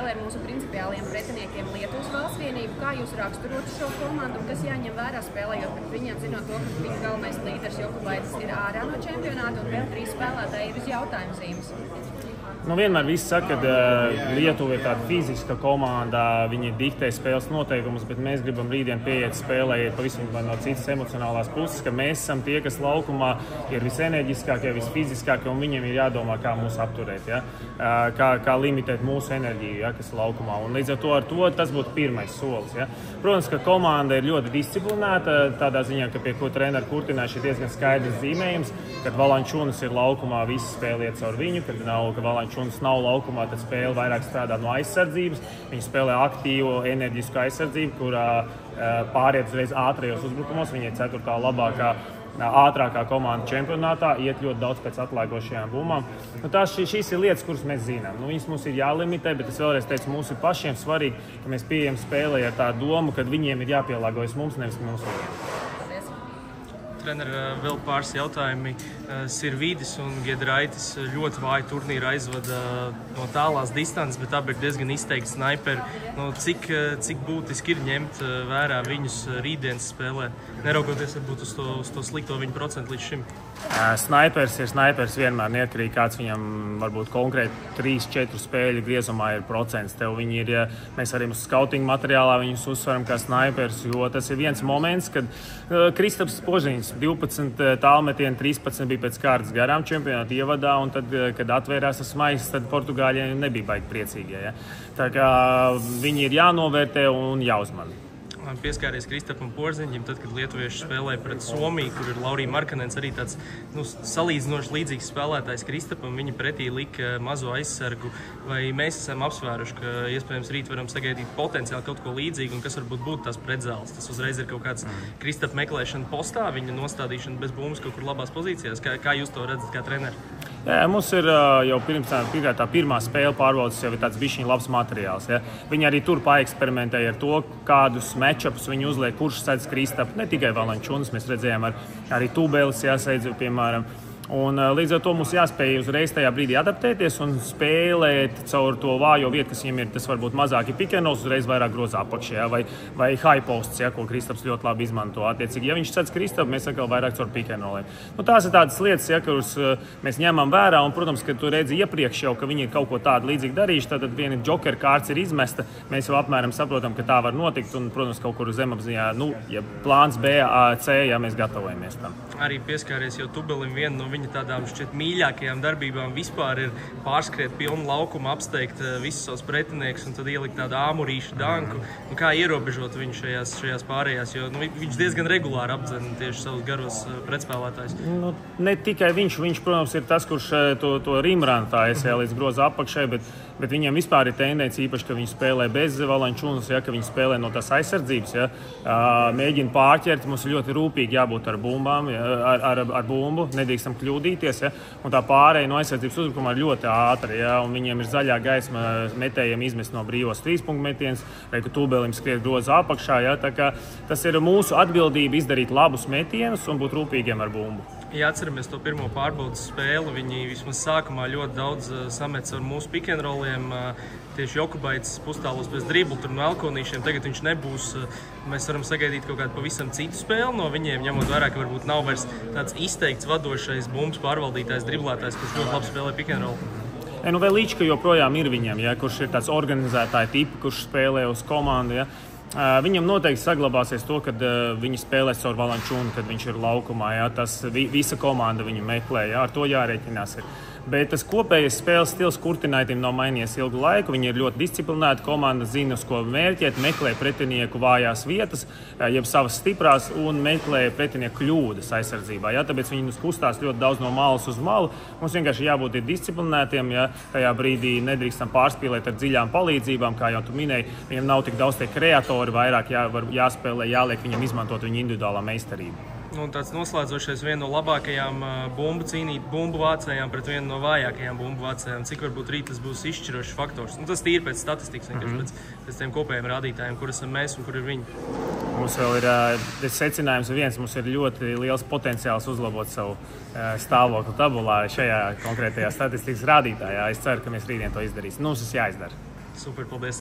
spēlē ar mūsu principiāliem pretiniekiem Lietuvas valsts vienību. Kā jūs raksturotu šo komandu un kas jāņem vērā spēlējot pret viņiem, zinot to, ka viņu galvenais līderis Jokubaitis ir ārā no čempionāta un vēl 3 spēlētāji ir uz jautājumu zīmes? Vienmēr visi saka, ka Lietuva ir tāda fiziska komanda, viņi diktē spēles noteikumus, bet mēs gribam rītdien pieiet spēlēt pavisam no citas emocionālās puses, ka mēs esam tie, kas laukumā ir visenerģiskākie, visfiziskākie, un viņiem ir jādomā, kā mūs apturēt, ja? Kā limitēt mūsu enerģiju, ja, kas ir laukumā. Un līdz ar to tas būtu pirmais solis. Ja? Protams, ka komanda ir ļoti disciplinēta, tādā ziņā, ka pie ko treneri kurtināja šī diezgan skaidrs zīmējums, kad Valančunas ir laukumā, visi spēliet caur viņu, kad Valančunas nav laukumā, tad spēle vairāk strādā no aizsardzības. Viņi spēlē aktīvu, enerģisku aizsardzību, kurā pāriet uzreiz ātrajos uzbrukumos. Viņi ir 4. labākā, ātrākā komanda čempionātā, iet ļoti daudz pēc atlaigošajām bumbām. Šīs ir lietas, kuras mēs zinām. Viņas mums ir jālimitē, bet es vēlreiz teicu, mums ir pašiem svarīgi, ka mēs pieejam spēlē ar tā domu, ka viņiem ir jāpielāgojas mums, nevis mums viņiem. Treneri, vēl pāris jautājumi. Sirvīdis un Giedraitis ļoti vāji turnīru aizvada no tālās distances, bet abi ir diezgan izteikti snaiperi. Cik būtiski ir ņemt vērā viņus rītdienas spēlē, neraugoties varbūt uz to slikto viņu procentu līdz šim? Snaipers ir snaipers vienmēr, neatkarīgi kāds viņam varbūt konkrēti 3-4 spēļu griezumā ir procents. Mēs arī mūsu skautinga materiālā viņus uzsveram kā snaipers, jo tas ir viens moments, kad Kristaps Požiņš 12 tālmetienu, 13 bija pēc kārtas garām čempionāta ievadā, un tad, kad atvērās tas maizes, tad portugāļiem nebija baigi priecīgie. Ja? Tā kā viņi ir jānovērtē un jāuzmana. Pieskāries Kristapam Porziņam, tad, kad lietuvieši spēlēja pret Somiju, kur ir Laurija Markanens, arī tāds salīdzinoši līdzīgs spēlētājs Kristapam. Viņi pretī lika mazo aizsargu. Vai mēs esam apsvēruši, ka iespējams rīt varam sagaidīt potenciāli kaut ko līdzīgu, un kas varbūt būtu tās pretzāles? Tas uzreiz ir kaut kāds Kristapa meklēšana postā, viņa nostādīšana bez bumbas kaut kur labās pozīcijās. Kā jūs to redzat kā treneri? Jā, mums ir jau pirms tā pirmā spēle pārbaudas jau ir tāds bišķiņ labs materiāls. Ja? Viņi arī tur paeksperimentēja ar to, kādus matchupus viņi uzliek, kurš sedz Kristapu. Ne tikai Valančunas, mēs redzējām arī Tūbelis jāseidz, piemēram. Un līdz ar to mums jāspēj uzreiz tajā brīdī adaptēties un spēlēt caur to vājo vietu, kas viņiem ir. Tas varbūt mazāk ir pick-and-rolls, uzreiz vairāk groza apakšā, vai high posts, ko Kristaps ļoti labi izmanto. Attiecīgi, ja viņš sedz Kristapu, mēs atkal vairāk caur pick-and-rolliem. Tās ir tādas lietas, kuras mēs ņemam vērā, un, protams, kad tu redzi iepriekš jau, ka viņi ir kaut ko tādu līdzīgu darījuši, tad viena joker kārts ir izmesta. Mēs jau apmēram saprotam, ka tā var notikt, un, protams, kaut kur zemapziņā, ja plāns B, C, ja mēs gatavojamies tam. Arī pieskāries jau Tubelim viena no viņa tādām šķiet mīļākajām darbībām vispār ir pārskriet pilnu laukumu, apsteigt visus savus pretiniekus un tad ielikt tādu āmurīšu danku. Kā ierobežot viņu šajās pārējās, jo viņš diezgan regulāri apdzen tieši savus garos pretspēlētājus. Ne tikai viņš, protams, ir tas, kurš to rimrantā līdz groza apakšai, bet viņam vispār ir tendence īpaši, ka viņi spēlē bez Valančunas, ka viņi spēlē no tās aizsardzības, mēģina pārķert, mums ir ļoti rūpīgi jābūt ar bumbām, ar bumbu, nedrīkstam kļūdīties, un tā pārēja no aizsardzības uzbrukuma ir ļoti ātri, un viņiem ir zaļā gaisma metējiem izmest no brīvos 3-punktu metienas, vai ka Tūbelim skriet groza apakšā, tā kā tas ir mūsu atbildība izdarīt labus metienus un būt rūpīgiem ar bumbu. Ja atceramies to pirmo pārbaudas spēli, viņi vismaz sākumā ļoti daudz samets ar mūsu pick-and-rolliem. Tieši Jokubaitis pustālos bez driblu, tur no Elkonīšiem. Tagad viņš nebūs. Mēs varam sagaidīt kaut kādu pavisam citu spēli no viņiem, ņemot vērā, ka varbūt nav vairs tāds izteikts vadošais bumbas pārvaldītājs, driblētājs, kurš ļoti labi spēlē pick-and-roll. Vēl Līčka joprojām ir viņam, kurš ir tāds organizētāja tipi, kurš spēlē uz komandu. Viņam noteikti saglabāsies to, kad viņi spēlēs caur Valančunu, kad viņš ir laukumā. Visa komanda viņu meklē, ar to jārēķinās. Bet tas kopējais spēles stils Kurtinaitim nav mainījies ilgu laiku. Viņi ir ļoti disciplinēti, komanda zina, uz ko mērķēt, meklē pretinieku vājās vietas, jeb savas stiprās, un meklē pretinieku kļūdas aizsardzībā. Tāpēc viņi kustās ļoti daudz no malas uz malu. Mums vienkārši jābūt disciplinētiem, tajā brīdī nedrīkstam pārspīlēt ar dziļām palīdzībām, kā jau tu minēji. Viņam nav tik daudz tie kreatori, vairāk jāspēlē, jāliek viņam izmantot viņa individuālā meistarību. Tāds noslēdzošais viena no labākajām bumbu vācējām pret vienu no vājākajām bumbu vācējām. Cik varbūt rīt tas būs izšķirošs faktors? Tas tīri pēc statistikas, pēc tiem kopējiem rādītājiem, kur esam mēs un kur ir viņi. Mums vēl ir secinājums viens, mums ir ļoti liels potenciāls uzlabot savu stāvokli tabulā šajā konkrētajā statistikas rādītājā. Es ceru, ka mēs rītdien to izdarīsim. Mums tas jāizdara. Super, paldies!